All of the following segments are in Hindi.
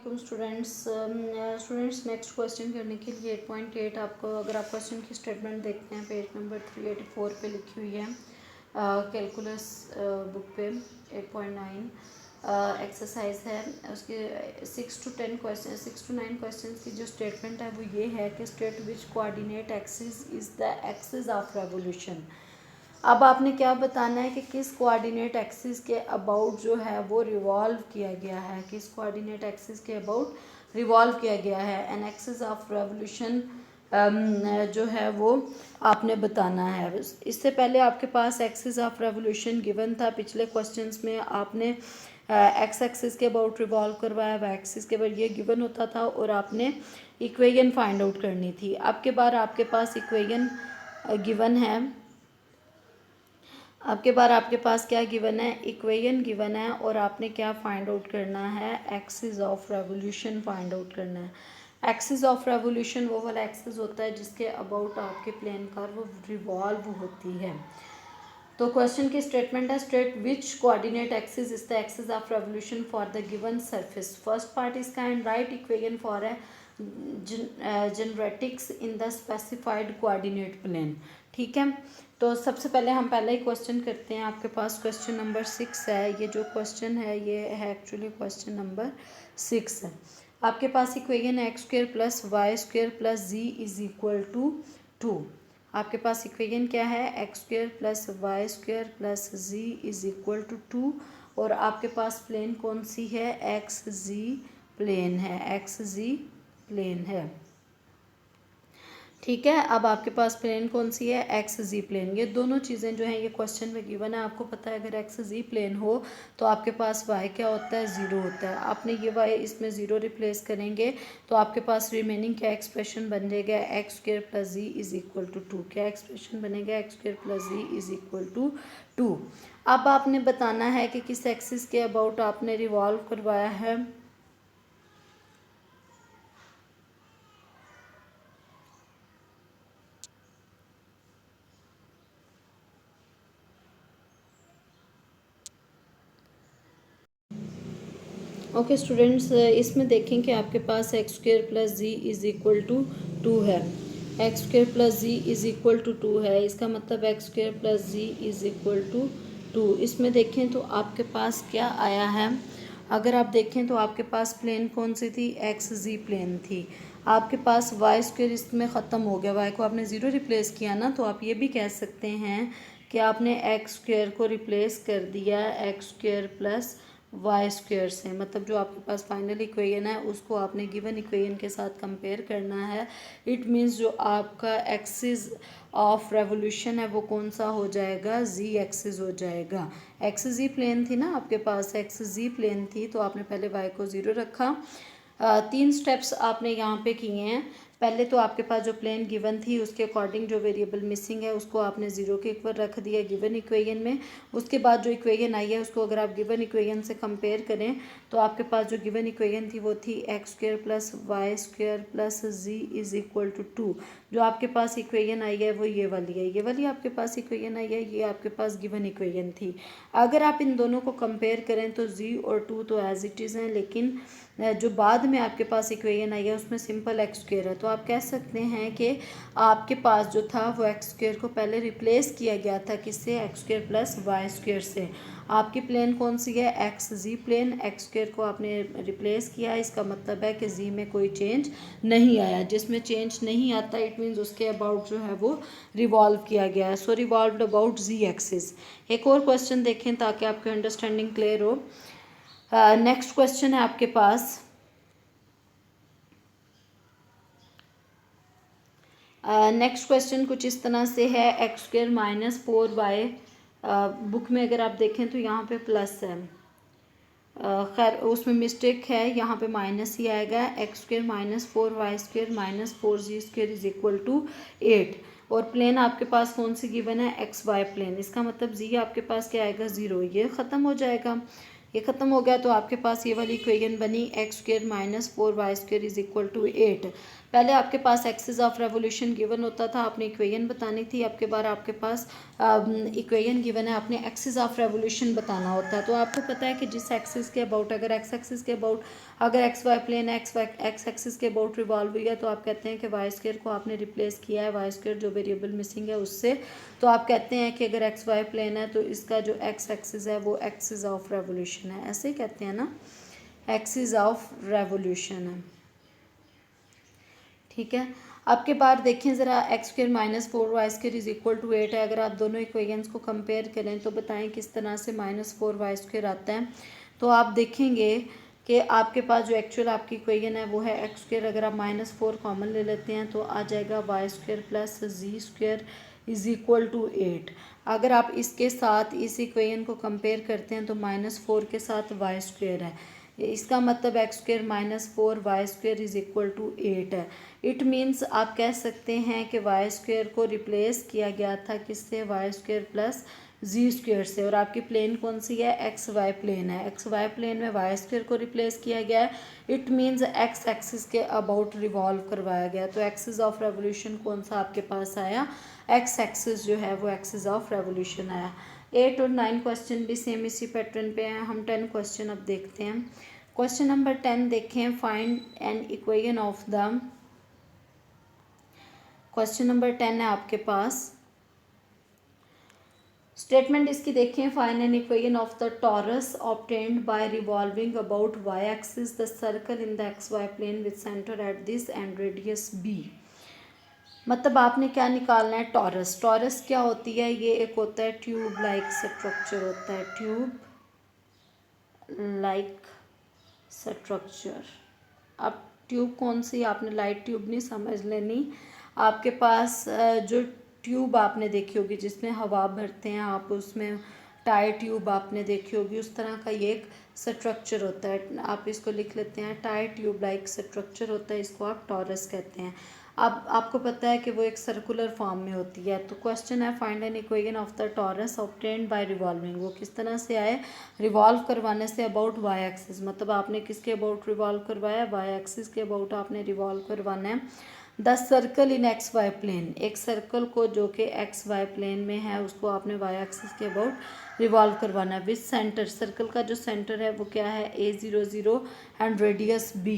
स्टूडेंट्स नेक्स्ट क्वेश्चन करने के लिए 8.8 आपको अगर आप क्वेश्चन की स्टेटमेंट देखते हैं पेज नंबर 384 पे लिखी हुई है कैलकुलस बुक पे 8.9 एक्सरसाइज है उसके 6 to 9 क्वेश्चन की जो स्टेटमेंट है वो ये है कि state which coordinate axis is the axis of revolution. अब आपने क्या बताना है कि किस कोऑर्डिनेट एक्सिस के अबाउट जो है वो रिवॉल्व किया गया है, किस कोऑर्डिनेट एक्सिस के अबाउट रिवॉल्व किया गया है। एन एक्सिस ऑफ रेवोल्यूशन जो है वो आपने बताना है। इससे पहले आपके पास एक्सिस ऑफ रेवोल्यूशन गिवन था पिछले क्वेश्चंस में, आपने एक्स एक्सिस के अबाउट रिवॉल्व करवाया, वाई एक्सिस के अबाउट ये गिवन होता था और आपने इक्वेशन फाइंड आउट करनी थी। अब के बार आपके पास इक्वेशन गिवन है, अब के बार आपके पास क्या गिवन है, इक्वेशन गिवन है और आपने क्या फाइंड आउट करना है, axis of revolution find out करना है। एक्सिस ऑफ रेवोल्यूशन वो वाला एक्सिस होता है जिसके अबाउट आपके प्लेन कर्व वो रिवॉल्व होती है। तो क्वेश्चन की स्टेटमेंट है state which coordinate axis is the axis of revolution for the given surface. First part is kind write equation for a generatrix in the specified coordinate plane. ठीक है, तो सबसे पहले हम पहला ही क्वेश्चन करते हैं। आपके पास क्वेश्चन नंबर 6 है, ये जो क्वेश्चन है ये है एक्चुअली क्वेश्चन नंबर 6 है। आपके पास इक्वेशन है x square plus y square plus z is equal to 2। आपके पास इक्वेशन क्या है, x square plus y square plus z is equal to 2 और आपके पास प्लेन कौन सी है, एक्स जी प्लेन है, एक्स जी प्लेन है। ठीक है, अब आपके पास प्लेन कौन सी है, एक्स जी प्लेन। ये दोनों चीज़ें जो हैं ये क्वेश्चन में गिवन है। आपको पता है अगर एक्स जी प्लेन हो तो आपके पास वाई क्या होता है, ज़ीरो होता है। आपने ये वाई इसमें ज़ीरो रिप्लेस करेंगे तो आपके पास रिमेनिंग क्या एक्सप्रेशन बन जाएगा, x square plus z is equal to 2। क्या एक्सप्रेशन बनेगा, x square plus z is equal to 2। अब आपने बताना है कि किस एक्सिस के अबाउट आपने रिवॉल्व करवाया है। ओके स्टूडेंट्स, इसमें देखें कि आपके पास x square plus G is equal to 2 है। X square plus G is equal to 2 है, इसका मतलब x square plus G is equal to 2। इसमें देखें तो आपके पास क्या आया है, अगर आप देखें तो आपके पास प्लेन कौन सी थी, एक्स जी प्लेन थी। आपके पास वाई स्क्वायर इसमें ख़त्म हो गया, वाई को आपने ज़ीरो रिप्लेस किया ना, तो आप ये भी कह सकते हैं कि आपने एक्स स्क्वायर को रिप्लेस कर दिया x square plus y square से। मतलब जो आपके पास फाइनल इक्वेशन है उसको आपने गिवन इक्वेशन के साथ कंपेयर करना है। इट मीन्स जो आपका एक्सिस ऑफ रेवोल्यूशन है वो कौन सा हो जाएगा, जी एक्सिस हो जाएगा। एक्स जी प्लेन थी ना आपके पास, एक्स जी प्लेन थी तो आपने पहले वाई को ज़ीरो रखा। 3 स्टेप्स आपने यहाँ पे किए हैं। पहले तो आपके पास जो प्लेन गिवन थी उसके अकॉर्डिंग जो वेरिएबल मिसिंग है उसको आपने ज़ीरो के ऊपर रख दिया गिवन इक्वेशन में। उसके बाद जो इक्वेशन आई है उसको अगर आप गिवन इक्वेशन से कंपेयर करें तो आपके पास जो गिवन इक्वेशन थी वो थी x square plus y square plus z is equal to 2। जो आपके पास इक्वेशन आई है वो ये वाली है, ये वाली आपके पास इक्वेशन आई है, ये आपके पास गिवन इक्वेशन थी। अगर आप इन दोनों को कंपेयर करें तो जी और 2 तो एज इट इज़ हैं, लेकिन जो बाद में आपके पास इक्वेशन आई है उसमें सिंपल एक्स स्क्वायर है। तो आप कह सकते हैं कि आपके पास जो था वो एक्स स्क्वायर को पहले रिप्लेस किया गया था किससे, x square plus y square से। आपकी प्लेन कौन सी है, x z plane. X square को आपने रिप्लेस किया, इसका मतलब है कि जी में कोई चेंज नहीं आया। जिसमें चेंज नहीं आता इट मीन्स उसके अबाउट जो है वो रिवॉल्व किया गया है। सो रिवॉल्व्ड अबाउट जी एक्सिस। एक और क्वेश्चन देखें ताकि आपकी अंडरस्टैंडिंग क्लियर हो। नेक्स्ट क्वेश्चन है आपके पास, नेक्स्ट क्वेश्चन कुछ इस तरह से है, x square minus 4y। Book में अगर आप देखें तो यहाँ पे प्लस है, खैर उसमें मिस्टेक है, यहाँ पे माइनस ही आएगा। X square minus 4y square minus 4g square is equal to 8। और प्लेन आपके पास कौन सी गिवन है, एक्स वाई प्लेन। इसका मतलब जी आपके पास क्या आएगा, ज़ीरो, ये ख़त्म हो जाएगा। ये ख़त्म हो गया तो आपके पास ये वाली इक्वेशन बनी x square minus 4y square is equal to 8। पहले आपके पास एक्सिस ऑफ रेवोल्यूशन गिवन होता था, आपने इक्वेशन बतानी थी। अब के बार आपके पास इक्वेशन गिवन है, आपने एक्सिस ऑफ रेवोल्यूशन बताना होता है। तो आपको पता है कि जिस एक्सिस के अबाउट, अगर एक्स एक्सिस के अबाउट, अगर x y plane x axis के अबाउट रिवॉल्व हुई है तो आप कहते हैं कि वाई स्क्वायर को आपने रिप्लेस किया है, वाई स्क्वायर जो वेरिएबल मिसिंग है उससे। तो आप कहते हैं कि अगर एक्स वाई प्लेन है तो इसका जो एक्स एक्सिस है वो एक्सिस ऑफ रेवोल्यूशन है, ऐसे ही कहते हैं ना, एक्सिस ऑफ रेवोल्यूशन है। ठीक है, अब के बाद देखें ज़रा, x square minus 4y square is equal to 8 है। अगर आप दोनों इक्वेशंस को कंपेयर करें तो बताएं किस तरह से माइनस 4y स्क्वायर आता है। तो आप देखेंगे कि आपके पास जो एक्चुअल आपकी इक्वेशन है वो है एक्स स्क्वायर, अगर आप माइनस 4 कॉमन ले लेते हैं तो आ जाएगा y square plus z square is equal to 8। अगर आप इसके साथ इस इक्वेशन को कंपेयर करते हैं तो माइनस 4 के साथ वाई स्क्वायर है, इसका मतलब x square minus 4y square is equal to 8 है। इट मीन्स आप कह सकते हैं कि वाई स्क्वायर को रिप्लेस किया गया था किससे, Y square plus z square से। और आपकी प्लेन कौन सी है, एक्स वाई प्लेन है। एक्स वाई प्लेन में वाई स्क्वायर को रिप्लेस किया गया है, इट मीन्स एक्स एक्सिस के अबाउट रिवॉल्व करवाया गया। तो एक्सिस ऑफ रेवोल्यूशन कौन सा आपके पास आया, एक्स एक्सिस जो है वो एक्सिस ऑफ रेवोल्यूशन आया। 8 और 9 क्वेश्चन भी सेम इसी पैटर्न पे हैं। हम 10 क्वेश्चन अब देखते हैं। क्वेश्चन नंबर 10 देखें, find an equation of the, question number 10 है आपके पास, स्टेटमेंट इसकी देखें, find an equation of the torus obtained by revolving about y axis the circle in the x y plane with centre at this and radius b. मतलब आपने क्या निकालना है, टॉरस। टॉरस क्या होती है, ये एक होता है ट्यूब लाइक स्ट्रक्चर होता है, ट्यूब लाइक स्ट्रक्चर। अब ट्यूब कौन सी, आपने लाइट ट्यूब नहीं समझ लेनी। आपके पास जो ट्यूब आपने देखी होगी जिसमें हवा भरते हैं आप, उसमें टायर ट्यूब आपने देखी होगी, उस तरह का ये एक स्ट्रक्चर होता है। आप इसको लिख लेते हैं, टायर ट्यूब लाइक स्ट्रक्चर होता है, इसको आप टॉरस कहते हैं। अब आपको पता है कि वो एक सर्कुलर फॉर्म में होती है। तो क्वेश्चन है, find an equation of the torus obtained by revolving. वो किस तरह से आए, रिवॉल्व करवाने से अबाउट वाई एक्सिस। मतलब आपने किसके अबाउट रिवॉल्व करवाया, वाई एक्सिस के अबाउट आपने रिवॉल्व करवाना है। The circle in x y plane, एक सर्कल को जो कि एक्स वाई प्लेन में है उसको आपने वाई एक्सिस के अबाउट रिवॉल्व करवाना है। विद सेंटर, सर्कल का जो सेंटर है वो क्या है, a00 एंड रेडियस b,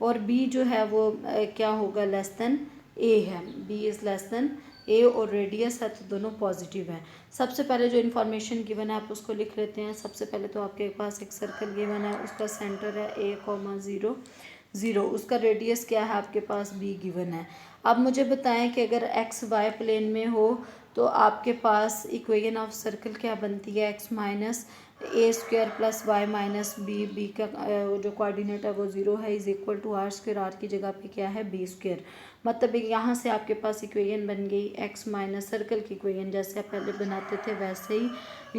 और b जो है वो क्या होगा, लेस देन a है, b is less than a, और रेडियस है तो दोनों पॉजिटिव है। सबसे पहले जो इन्फॉर्मेशन गिवन है आप उसको लिख लेते हैं। सबसे पहले तो आपके पास एक सर्कल गिवन है, उसका सेंटर है a, 0, उसका रेडियस क्या है आपके पास, b गिवन है। अब मुझे बताएं कि अगर एक्स वाई प्लेन में हो तो आपके पास इक्वेशन ऑफ सर्कल क्या बनती है, x minus A square plus Y minus B, B का जो कोऑर्डिनेट है वो 0 है, is equal to R square, R की जगह पे क्या है, बी स्क्वायर। मतलब यहाँ से आपके पास इक्वेशन बन गई एक्स माइनस सर्कल की इक्वेशन जैसे आप पहले बनाते थे वैसे ही,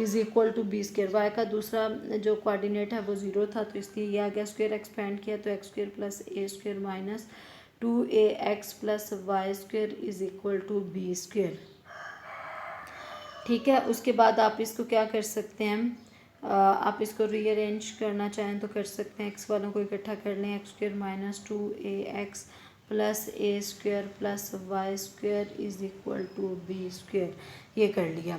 is equal to B square. Y का दूसरा जो कोऑर्डिनेट है वो 0 था तो इसलिए ये आ गया, स्क्वायर एक्सपेंड किया तो x square plus a square minus 2ax plus y square is equal to B square. ठीक है, उसके बाद आप इसको क्या कर सकते हैं, आप इसको रीअरेंज करना चाहें तो कर सकते हैं। एक्स वालों को इकट्ठा कर लें, x square minus 2ax plus a square plus y square is equal to B square, ये कर लिया।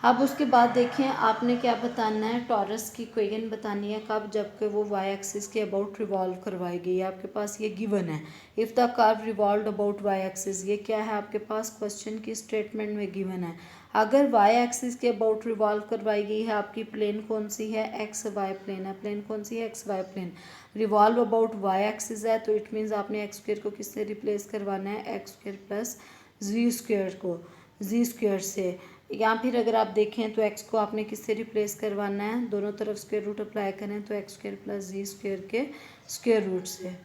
अब उसके बाद देखें आपने क्या बताना है, टॉरस की इक्वेशन बतानी है कब, जबकि वो वाई एक्सिस के अबाउट रिवॉल्व करवाई गई है। आपके पास ये गिवन है, if the curve revolve about y axis, ये क्या है आपके पास क्वेश्चन की स्टेटमेंट में गिवन है। अगर वाई एक्सिस के अबाउट रिवॉल्व करवाई गई है, आपकी प्लेन कौन सी है, एक्स वाई प्लेन है। प्लेन कौन सी है, x y plane, revolve about y axis है तो इट मीन्स आपने एक्स स्क्वायर को किससे रिप्लेस करवाना है, x square plus z square को जी स्क्वायर से। या फिर अगर आप देखें तो एक्स को आपने किससे रिप्लेस करवाना है, दोनों तरफ स्क्वायर रूट अप्लाई करें तो x square plus z square के स्क्वायर रूट से।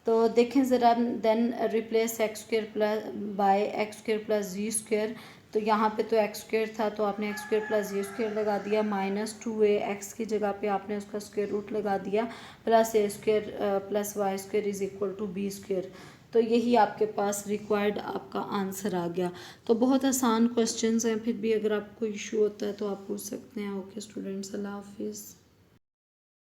तो देखें ज़रा, then replace x square plus by x square plus z square. तो यहाँ पे तो एक्स स्क्वायर था तो आपने x square plus z square लगा दिया, माइनस 2ax की जगह पे आपने उसका स्क्वायर रूट लगा दिया, plus a square plus y square is equal to B square. तो यही आपके पास रिक्वायर्ड आपका आंसर आ गया। तो बहुत आसान क्वेश्चंस हैं, फिर भी अगर आपको इशू होता है तो आप पूछ सकते हैं। ओके स्टूडेंट्स, अल्लाह हाफिज़।